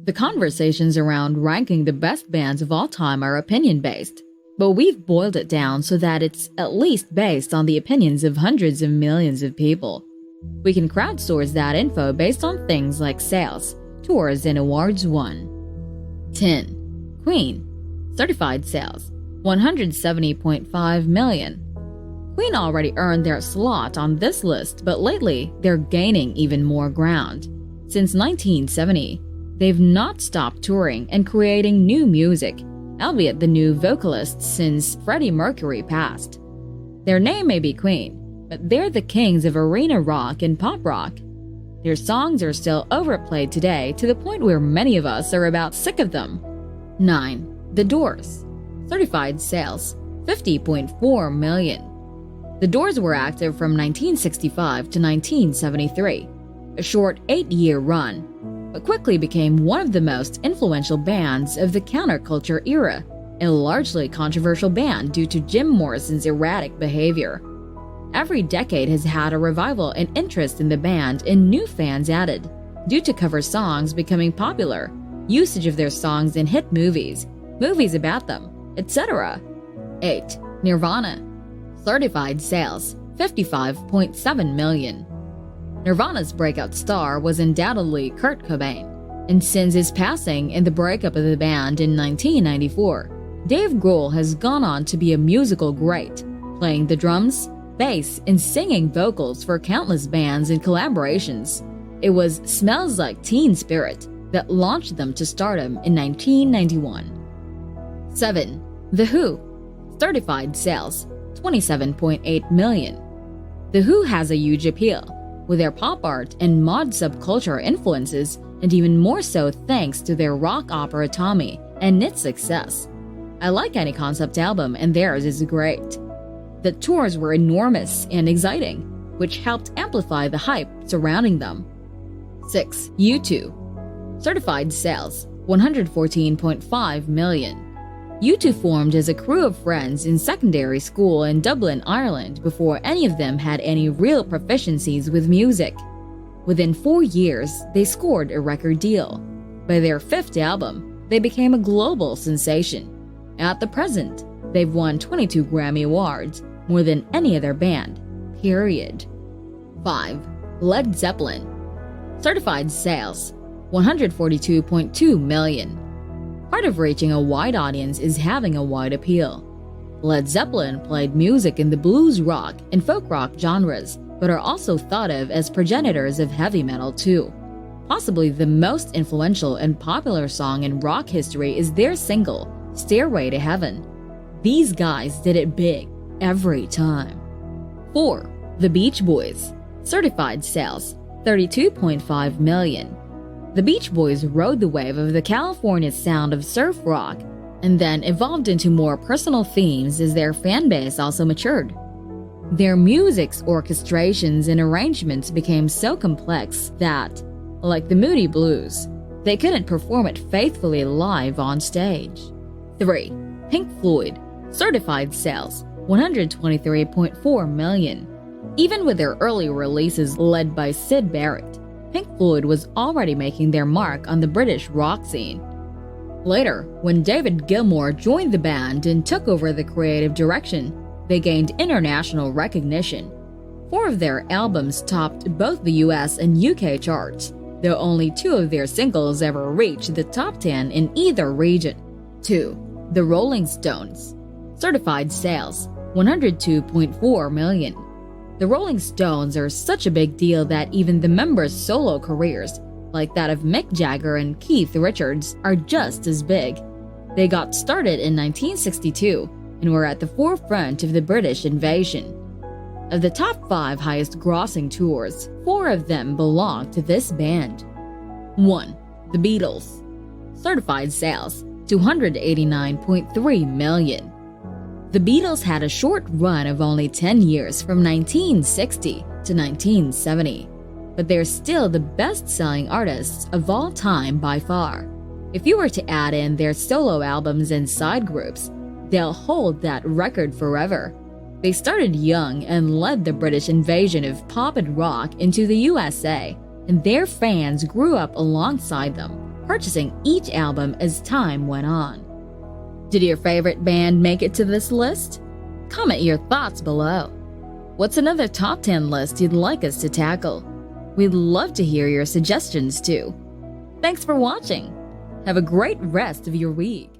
The conversations around ranking the best bands of all time are opinion-based, but we've boiled it down so that it's at least based on the opinions of hundreds of millions of people. We can crowdsource that info based on things like sales, tours, and awards won. 10. Queen. Certified sales, 170.5 million. Queen already earned their slot on this list, but lately they're gaining even more ground. Since 1970, they've not stopped touring and creating new music, albeit the new vocalists since Freddie Mercury passed. Their name may be Queen, but they're the kings of arena rock and pop rock. Their songs are still overplayed today to the point where many of us are about sick of them. 9. The Doors. Certified sales, 50.4 million. The Doors were active from 1965 to 1973, a short 8-year run, but quickly became one of the most influential bands of the counterculture era, a largely controversial band due to Jim Morrison's erratic behavior. Every decade has had a revival and interest in the band and new fans added, due to cover songs becoming popular, usage of their songs in hit movies, movies about them, etc. 8. Nirvana. Certified sales, 55.7 million. Nirvana's breakout star was undoubtedly Kurt Cobain, and since his passing and the breakup of the band in 1994, Dave Grohl has gone on to be a musical great, playing the drums, bass, and singing vocals for countless bands and collaborations. It was Smells Like Teen Spirit that launched them to stardom in 1991. 7. The Who. Certified sales, 27.8 million. The Who has a huge appeal, with their pop art and mod subculture influences, and even more so thanks to their rock opera Tommy and its success. I like any concept album, and theirs is great. The tours were enormous and exciting, which helped amplify the hype surrounding them. 6. U2. Certified sales, 114.5 million. U2 formed as a crew of friends in secondary school in Dublin, Ireland before any of them had any real proficiencies with music. Within 4 years, they scored a record deal. By their 5th album, they became a global sensation. At the present, they've won 22 Grammy Awards, more than any other band, period. 5. Led Zeppelin. Certified sales, 142.2 million. Part of reaching a wide audience is having a wide appeal. Led Zeppelin played music in the blues rock and folk rock genres, but are also thought of as progenitors of heavy metal too. Possibly the most influential and popular song in rock history is their single, Stairway to Heaven. These guys did it big, every time. 4. The Beach Boys. Certified sales, 32.5 million. The Beach Boys rode the wave of the California sound of surf rock, and then evolved into more personal themes as their fan base also matured. Their music's orchestrations and arrangements became so complex that, like the Moody Blues, they couldn't perform it faithfully live on stage. 3. Pink Floyd. Certified sales, 123.4 million. Even with their early releases led by Syd Barrett, Pink Floyd was already making their mark on the British rock scene. Later, when David Gilmour joined the band and took over the creative direction, they gained international recognition. 4 of their albums topped both the US and UK charts, though only 2 of their singles ever reached the top 10 in either region. 2. The Rolling Stones. Certified sales, 102.4 million. The Rolling Stones are such a big deal that even the members' solo careers, like that of Mick Jagger and Keith Richards, are just as big. They got started in 1962 and were at the forefront of the British invasion. Of the top 5 highest-grossing tours, 4 of them belong to this band. 1. The Beatles. Certified sales, 289.3 million. The Beatles had a short run of only 10 years from 1960 to 1970, but they're still the best-selling artists of all time by far. If you were to add in their solo albums and side groups, they'll hold that record forever. They started young and led the British invasion of pop and rock into the USA, and their fans grew up alongside them. purchasing each album as time went on. Did your favorite band make it to this list? Comment your thoughts below. What's another top 10 list you'd like us to tackle? We'd love to hear your suggestions too. Thanks for watching. Have a great rest of your week.